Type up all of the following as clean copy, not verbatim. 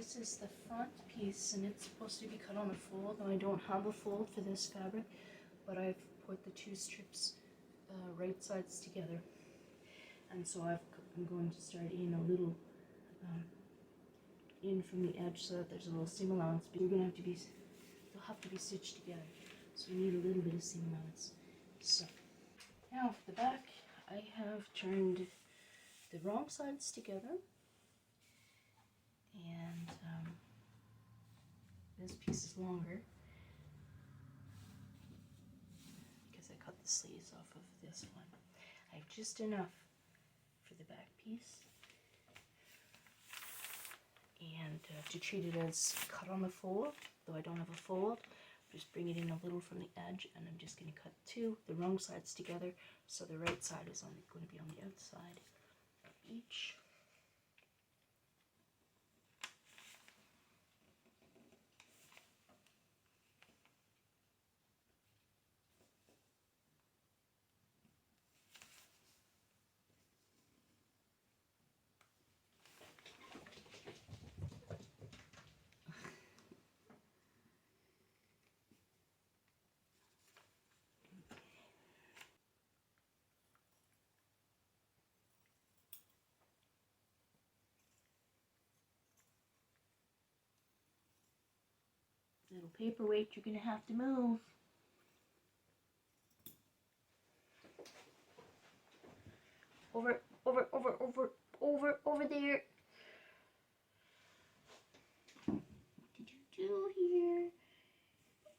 this is the front piece, and it's supposed to be cut on a fold. Now I don't have a fold for this fabric, but I've put the two strips right sides together, and so I'm going to start in a little in from the edge so that there's a little seam allowance. But they'll have to be stitched together, so we need a little bit of seam allowance. So now for the back, I have turned the wrong sides together, and this piece is longer because I cut the sleeves off of this one. I have just enough for the back piece, and to treat it as cut on the fold, though I don't have a fold, just bring it in a little from the edge, and I'm just going to cut the wrong sides together, so the right side is going to be on the outside of each. Little paperweight you're going to have to move. Over there. What did you do here?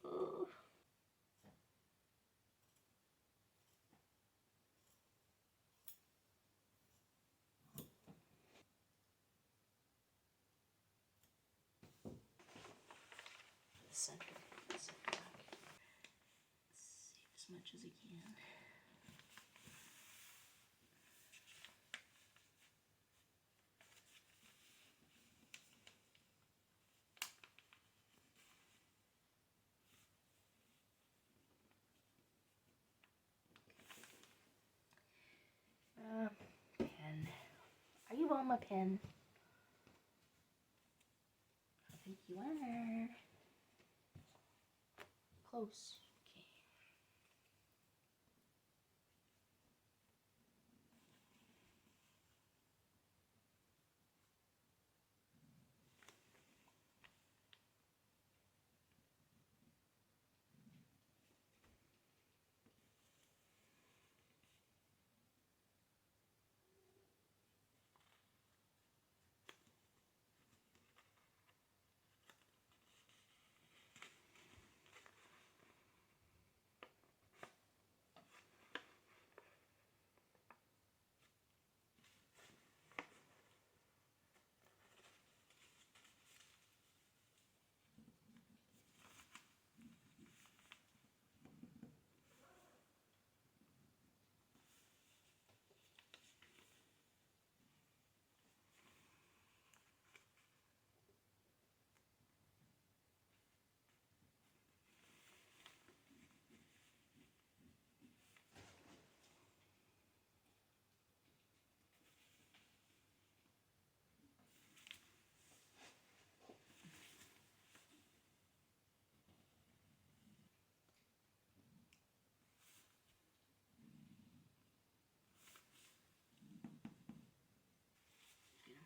Oh. Center back. Save as much as I can. Pen. Are you on my pen? I think you are. Close.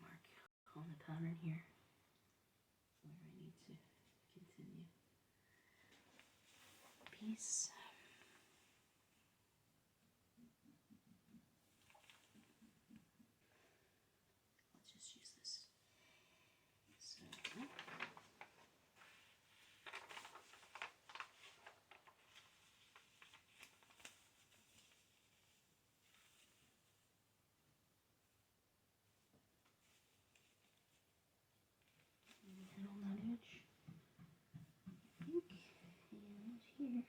Okay. On the pattern here where I need to continue. Piece. Let's just use this. So, and on that edge, I think, and here.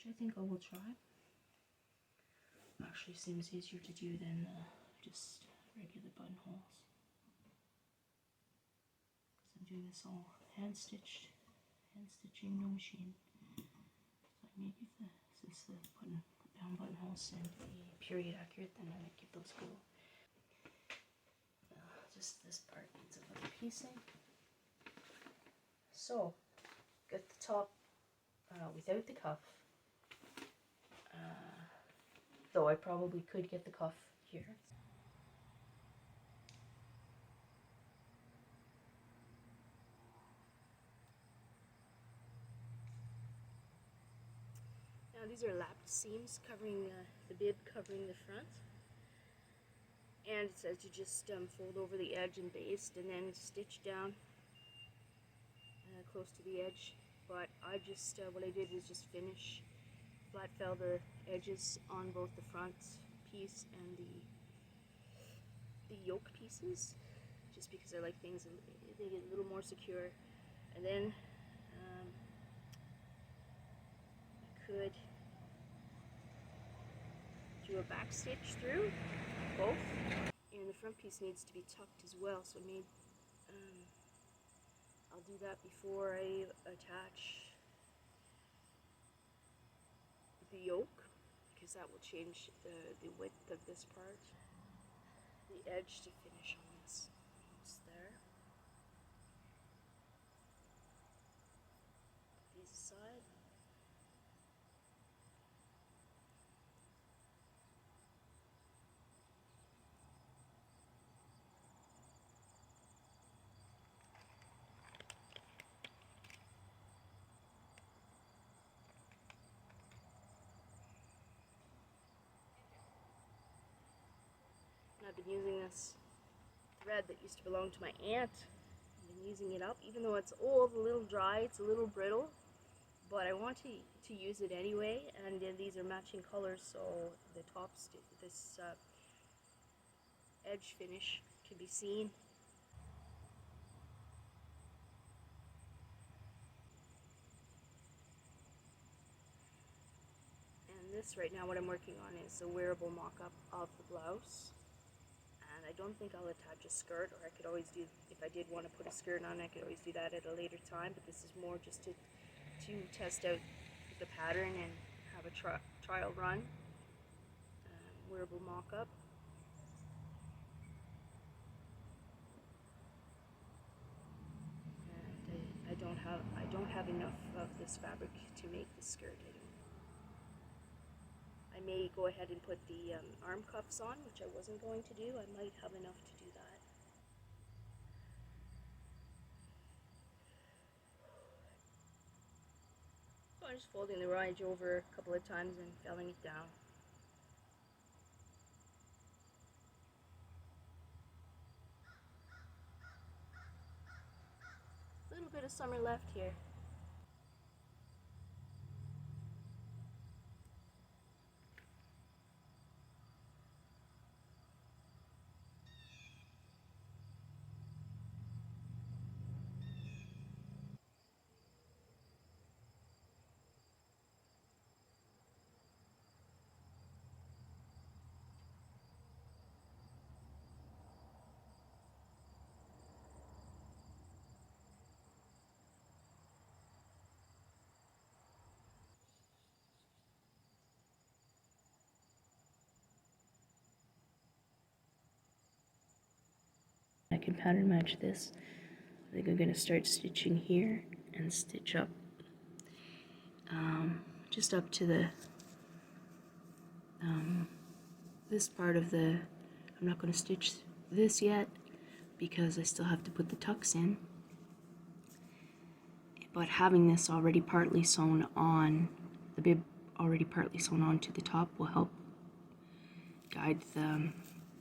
which I think I will try. Actually seems easier to do than just regular buttonholes. Because I'm doing this all hand stitching, no machine. So I may give since the down buttonholes and the period accurate, then I might give those a go. Just this part needs a little piecing. So, got the top without the cuff. Though I probably could get the cuff here. Now these are lapped seams covering the bib, covering the front. And it says you just fold over the edge and baste and then stitch down close to the edge. But I just, what I did was just flat fell the edges on both the front piece and the yoke pieces, just because I like things, they get a little more secure. And then I could do a back stitch through both, and the front piece needs to be tucked as well, so maybe I'll do that before I attach the yoke, because that will change the width of this part. The edge to finish on this, almost there. Put these aside. I've been using this thread that used to belong to my aunt. I've been using it up, even though it's old, a little dry, it's a little brittle, but I want to use it anyway. And these are matching colors, so the top this edge finish can be seen. And this right now, what I'm working on is a wearable mock-up of the blouse. And I don't think I'll attach a skirt, or I could always do, if I did want to put a skirt on, I could always do that at a later time, but this is more just to test out the pattern and have a trial run. Wearable mock-up. And I don't have enough of this fabric to make the skirt. I may go ahead and put the arm cuffs on, which I wasn't going to do. I might have enough to do that. So I'm just folding the raw edge over a couple of times and felling it down. A little bit of summer left here. I can pattern match this. I think I'm going to start stitching here and stitch up just up to the this part of the, I'm not going to stitch this yet because I still have to put the tucks in, but having this already partly sewn on, the bib already partly sewn on to the top will help guide the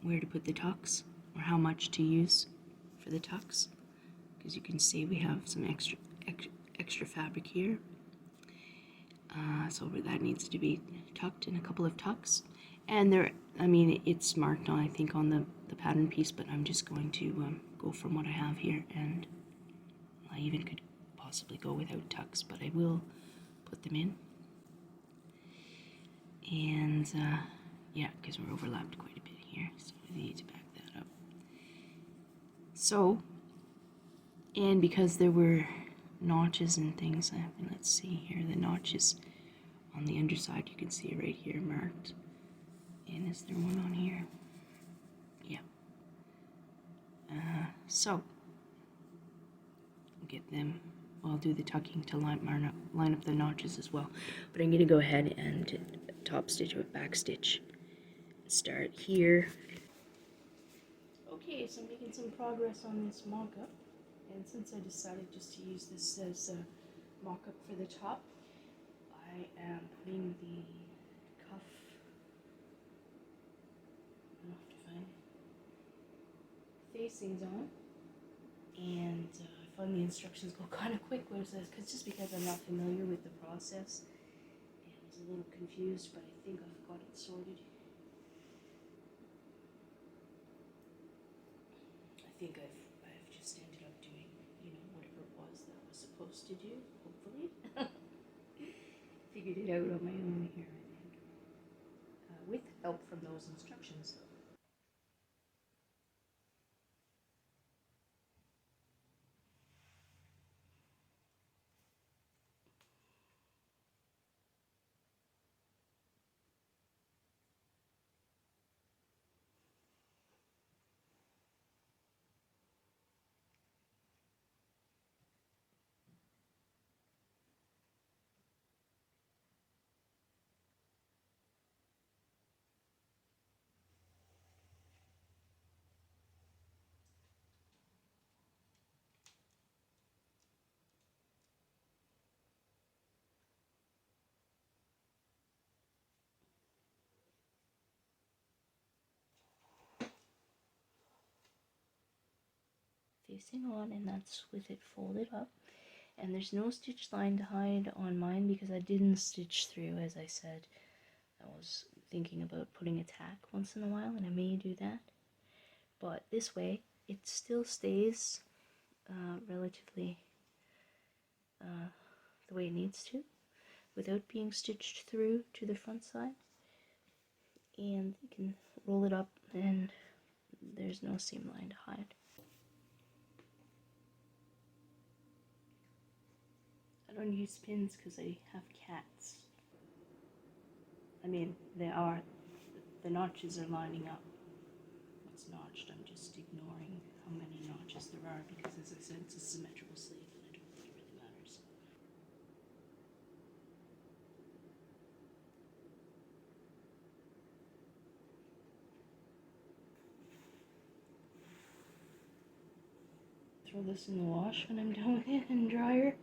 where to put the tucks or how much to use for the tucks, because you can see we have some extra fabric here, so that needs to be tucked in a couple of tucks. And there, I mean, it's marked on, I think, on the pattern piece, but I'm just going to go from what I have here, and I even could possibly go without tucks, but I will put them in. And yeah, because we're overlapped quite a bit here, so we need to back that up. So, and because there were notches and things, let's see here, the notches on the underside, you can see it right here marked. And is there one on here? Yeah. So, get them. I'll do the tucking to line up the notches as well. But I'm going to go ahead and top stitch with back stitch. Start here. Okay, so I'm making some progress on this mock-up. And since I decided just to use this as a mock-up for the top, I am putting the cuff, I'll have to find facings on. And I find the instructions go kind of quick, just because I'm not familiar with the process. And I was a little confused, but I think I've got it sorted. I think I've just ended up doing, whatever it was that I was supposed to do, hopefully. Figured it out on my own here, I think. With help from those instructions. Facing on, and that's with it folded up. And there's no stitch line to hide on mine because I didn't stitch through, as I said. I was thinking about putting a tack once in a while, and I may do that. But this way, it still stays relatively the way it needs to, without being stitched through to the front side. And you can roll it up, and there's no seam line to hide. I don't use pins because I have cats. I mean, the notches are lining up. What's notched, I'm just ignoring how many notches there are because, as I said, it's a symmetrical sleeve and I don't think it really matters. Throw this in the wash when I'm done with it and dryer.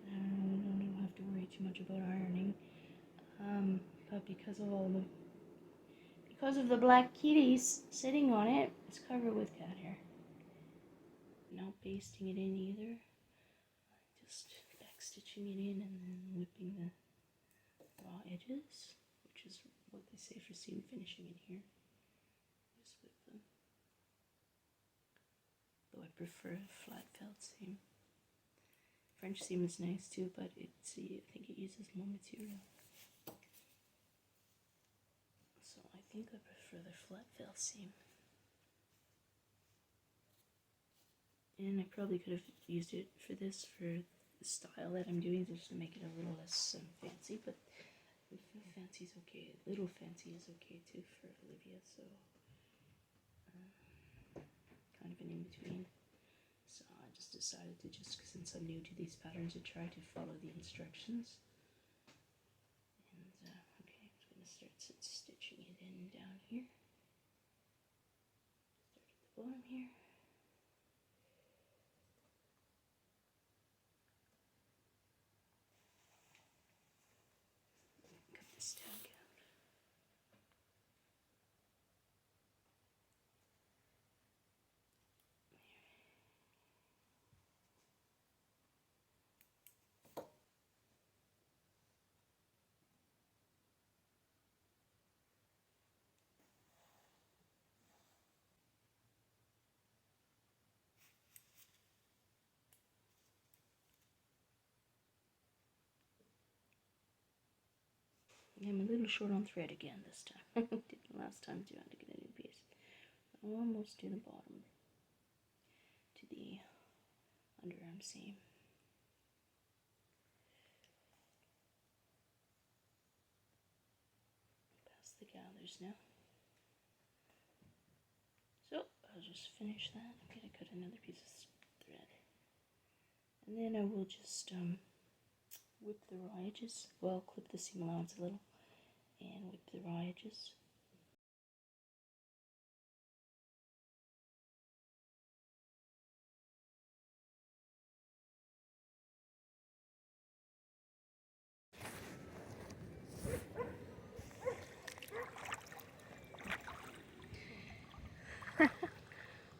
I don't have to worry too much about ironing. But because of the black kitties sitting on it, it's covered with cat hair. Not basting it in either. Just back stitching it in and then whipping the raw edges, which is what they say for seam finishing in here. Just whip them. Though I prefer flat felt seam. French seam is nice too, but I think it uses more material. So I think I prefer the flat felt seam. And I probably could have used it for the style that I'm doing, just to make it a little less fancy, but fancy is okay. A little fancy is okay too for Olivia, so kind of an in-between. So I just decided to, since I'm new to these patterns, to try to follow the instructions. And okay, I'm going to start stitching it in down here. Start at the bottom here. Cut this tag out. I'm a little short on thread again this time. Didn't last time too. I had to get a new piece. Almost to the bottom, to the underarm seam. Past the gathers now. So I'll just finish that. I'm gonna cut another piece of thread, and then I will just whip the raw edges. Well, clip the seam allowance a little, and whip the raw edges.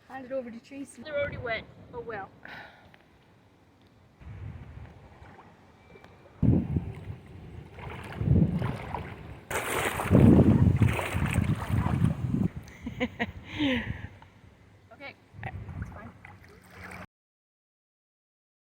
Hand it over to Tracy. They're already wet. Oh well.